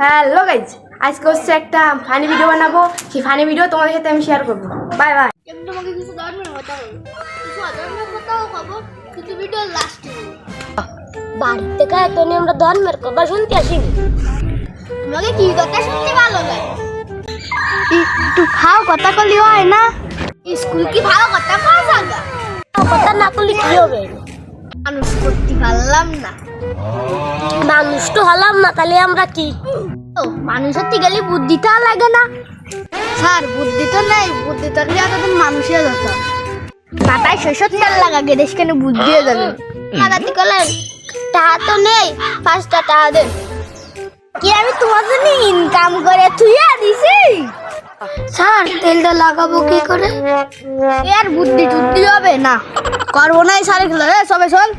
Hello guys, আজকে হচ্ছে একটা ফানি ভিডিও বানাবো। সেই ফানি ভিডিও তোমাদের সাথে আমি শেয়ার করবো। Bye bye. তোমাকে কিছু ধর্মের কথা বলবো, কিছু অধর্মের কথাও খাবো, কিছু ভিডিও লাস্টে বাড়িতে খায় তো আমরা ধর্মের কথা শুনতে আসিনি। তোমাকে কি কথা শুনতে ভালো লাগে? একটু ভালো কথা বলি হয় না? স্কুল কি ভালো কথা পাওয়া যায় না? কথা না করলে কি হবে? মানুষ করতে পারলাম না, মানুষ তো হলাম না, তাহলে আমরা কি? মানুষ হতে গেলে বুদ্ধিটা লাগে না স্যার? বুদ্ধি তো নেই, বুদ্ধি থাকলে এতদিন মানুষের হতো। মাথায় শৈশব তেল লাগা গে দেশ কেন বুদ্ধিও জানে লাগাতে গেলেন। টাকা তো নেই, 5টা টাকা দেন। কি আমি তোমার জন্য ইনকাম করে থুইয়া দিছি? স্যার তেলটা লাগাবো কি করে? এর বুদ্ধি টুদ্ধি হবে না, করবো না। স্যার খেলা রে সবাই চল।